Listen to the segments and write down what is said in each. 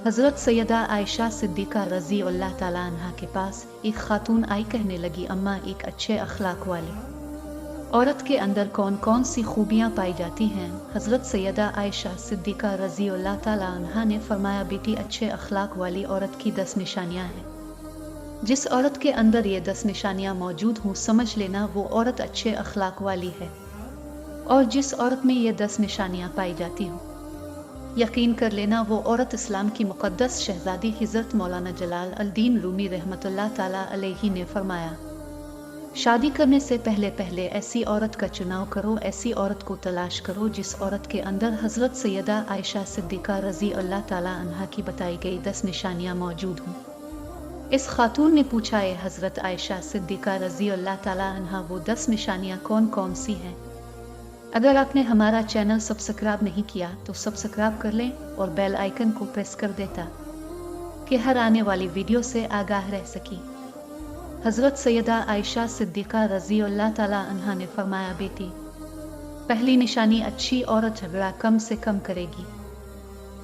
हज़रत सैयदा आयशा सिद्दीक़ा रज़ी अल्लाह ताला अन्हा के पास एक खातून आई, कहने लगी, अम्मा, एक अच्छे अखलाक वाली औरत के अंदर कौन कौन सी खूबियाँ पाई जाती हैं? हज़रत सैयदा आयशा सिद्दीक़ा रज़ी अल्लाह ताला अन्हा ने फरमाया, बेटी, अच्छे अखलाक वाली औरत की 10 निशानियाँ हैं। जिस औरत के अंदर ये 10 निशानियाँ मौजूद हों, समझ लेना वो औरत अच्छे अखलाक वाली है। और जिस औरत में ये 10 निशानियाँ पाई जाती हों, यकीन कर लेना वो औरत इस्लाम की मुक़द्दस शहज़ादी हज़रत मौलाना जलाल अल-दीन रूमी रहमतुल्लाह ताला अलैहि ने फरमाया, शादी करने से पहले पहले ऐसी औरत का चुनाव करो, ऐसी औरत को तलाश करो जिस औरत के अंदर हज़रत सैयदा आयशा सिद्दीक़ा रज़ी अल्लाह ताला अन्हा की बताई गई 10 निशानियाँ मौजूद हों। इस खातून ने पूछा, है हज़रत आयशा सिद्दीक़ा रज़ी अल्लाह ताला अन्हा, वो 10 निशानियाँ कौन कौन सी हैं? अगर आपने हमारा चैनल सब्सक्राइब नहीं किया तो सब्सक्राइब कर लें और बेल आइकन को प्रेस कर देता कि हर आने वाली वीडियो से आगाह रह सकी। हज़रत सैयदा आयशा सिद्दीक़ा रज़ी अल्लाह ताला अन्हा ने फरमाया, बेटी, पहली निशानी, अच्छी औरत झगड़ा कम से कम करेगी।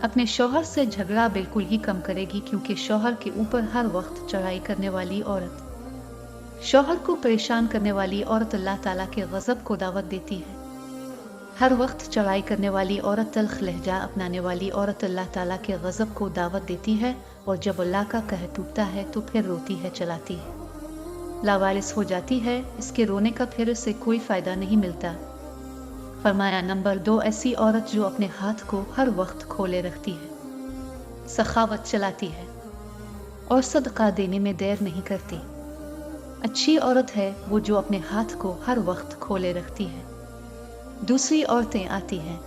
अपने शौहर से झगड़ा बिल्कुल ही कम करेगी, क्योंकि शौहर के ऊपर हर वक्त चढ़ाई करने वाली औरत, शौहर को परेशान करने वाली औरत अल्लाह ताला के गज़ब को दावत देती है। हर वक्त चढ़ाई करने वाली औरत, तल्ख लहजा अपनाने वाली औरत अल्लाह ताला के गज़ब को दावत देती है, और जब अल्लाह का कहर टूटता है तो फिर रोती है, चलाती है, लावारिस हो जाती है। इसके रोने का फिर उसे कोई फ़ायदा नहीं मिलता। फरमाया, नंबर 2, ऐसी औरत जो अपने हाथ को हर वक्त खोले रखती है, सखावत चलाती है और सदका देने में देर नहीं करती। अच्छी औरत है वो जो अपने हाथ को हर वक्त खोले रखती है। दूसरी औरतें आती हैं,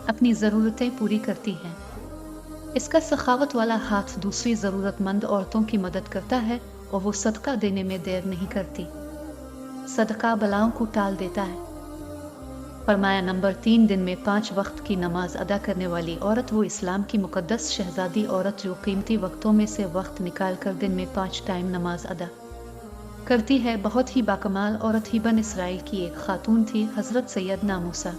अपनी ज़रूरतें पूरी करती हैं। इसका सखावत वाला हाथ दूसरी ज़रूरतमंद औरतों की मदद करता है और वो सदका देने में देर नहीं करती। सदका बलाओं को टाल देता है। फरमाया, नंबर 3, दिन में 5 वक्त की नमाज अदा करने वाली औरत, वो इस्लाम की मुक़द्दस शहज़ादी औरत जो कीमती वक्तों में से वक्त निकाल कर दिन में 5 टाइम नमाज अदा करती है। बहुत ही बाकमाल औरत ही बन इसराइल की एक खातून थी। हज़रत सैयदना मूसा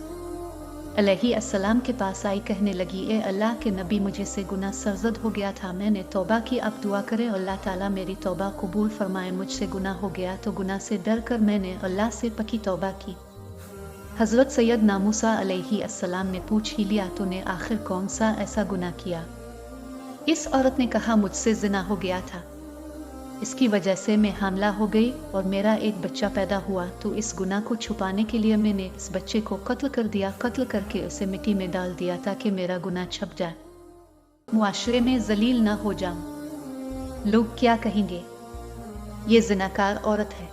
अलैहिस्सलाम के पास आई, कहने लगी, ए अल्लाह के नबी, मुझे से गुनाह सरज़द हो गया था, मैंने तौबा की, अब दुआ करे अल्लाह ताला मेरी तौबा कबूल फरमाए। मुझसे गुनाह हो गया तो गुनाह से डर कर मैंने अल्लाह से पक्की तौबा की। हज़रत सैयदना मूसा अलैहिस्सलाम ने पूछ ही लिया, तूने आखिर कौन सा ऐसा गुनाह किया? इस औरत ने कहा, मुझसे ज़िना हो गया था, इसकी वजह से मैं हामला हो गई और मेरा एक बच्चा पैदा हुआ, तो इस गुनाह को छुपाने के लिए मैंने इस बच्चे को कत्ल कर दिया, कत्ल करके उसे मिट्टी में डाल दिया ताकि मेरा गुनाह छप जाए, मुआशरे में जलील ना हो जाऊं। लोग क्या कहेंगे, ये ज़िनाकार औरत है।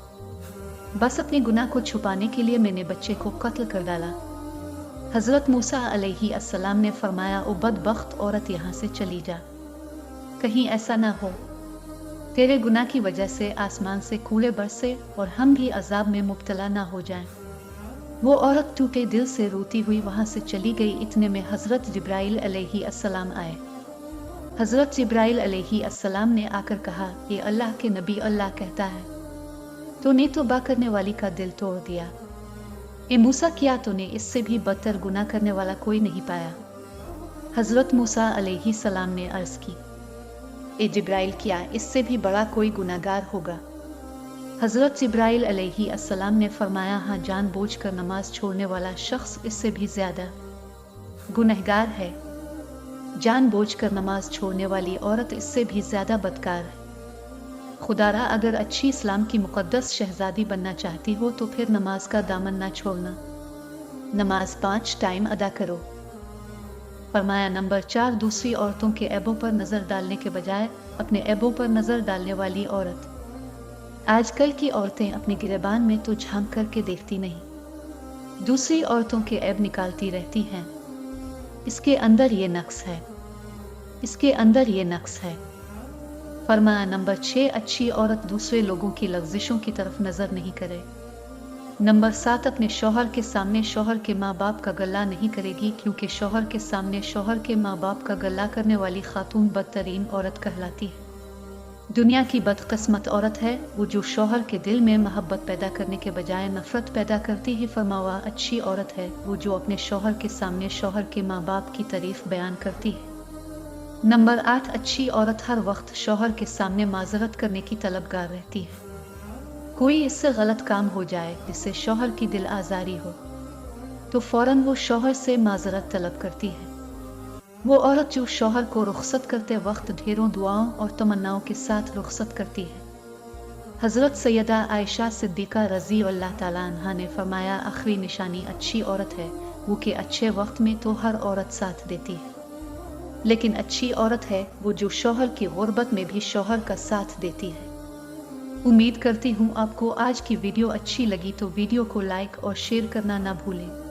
बस अपने गुनाह को छुपाने के लिए मैंने बच्चे को कत्ल कर डाला। हज़रत मूसा अलैहिस्सलाम ने फरमाया, ओ बदबख्त औरत, यहाँ से चली जा, कहीं ऐसा ना हो तेरे गुनाह की वजह से आसमान से कूड़े बरसे और हम भी अजाब में मुब्तला ना हो जाएं। वो औरत टूटे दिल से रोती हुई वहां से चली गई। इतने में हज़रत जिब्राइल अलैहिस्सलाम आए। हज़रत जिब्राइल अलैहिस्सलाम ने आकर कहा, ये अल्लाह के नबी, अल्लाह कहता है, तूने तौबा करने वाली का दिल तोड़ दिया। ए मूसा, क्या तूने इससे भी बदतर गुनाह करने वाला कोई नहीं पाया? हज़रत मूसा अलैहिस्सलाम ने अर्ज़ की, ए जिब्राइल, क्या इससे भी बड़ा कोई गुनाहगार होगा? हज़रत जिब्राइल अलैहिस्सलाम ने फरमाया, हाँ, जानबूझकर नमाज छोड़ने वाला शख्स इससे भी ज़्यादा गुनहगार है। जानबूझकर नमाज छोड़ने वाली औरत इससे भी ज़्यादा बदकार है। खुदारा, अगर अच्छी इस्लाम की मुक़द्दस शहज़ादी बनना चाहती हो तो फिर नमाज का दामन ना छोड़ना, नमाज 5 टाइम अदा करो। फरमाया, नंबर 4, दूसरी औरतों के ऐबों पर नज़र डालने के बजाय अपने ऐबों पर नज़र डालने वाली औरत। आजकल की औरतें अपने गिरेबान में तो झांक करके देखती नहीं, दूसरी औरतों के ऐब निकालती रहती हैं। इसके अंदर ये नक्स है, इसके अंदर ये नक्स है। फरमाया, नंबर 6, अच्छी औरत दूसरे लोगों की लग़्ज़िशों की तरफ नज़र नहीं करे। नंबर 7, अपने शौहर के सामने शौहर के माँ बाप का गला नहीं करेगी, क्योंकि शौहर के सामने शौहर के माँ बाप का गला करने वाली खातून बदतरीन औरत कहलाती है। दुनिया की बदकिस्मत औरत है वो जो शौहर के दिल में मोहब्बत पैदा करने के बजाय नफरत पैदा करती है। फरमावा, अच्छी औरत है वो जो अपने शौहर के सामने शौहर के माँ बाप की तारीफ बयान करती है, नंबर 8, अच्छी औरत हर वक्त शौहर के सामने माजरत करने की तलबगार रहती है। कोई इससे गलत काम हो जाए जिससे शौहर की दिल आजारी हो तो फौरन वो शौहर से माजरत तलब करती है। वो औरत जो शौहर को रुखसत करते वक्त ढेरों दुआओं और तमन्नाओं के साथ रुखसत करती है। हज़रत सैयदा आयशा सिद्दीक़ा रज़ी अल्लाह ताला अन्हा ने फरमाया, आखिरी निशानी अच्छी औरत है वो कि अच्छे वक्त में तो हर औरत साथ देती है, लेकिन अच्छी औरत है वो जो शौहर की गुर्बत में भी शौहर का साथ देती है। उम्मीद करती हूँ आपको आज की वीडियो अच्छी लगी तो वीडियो को लाइक और शेयर करना ना भूलें।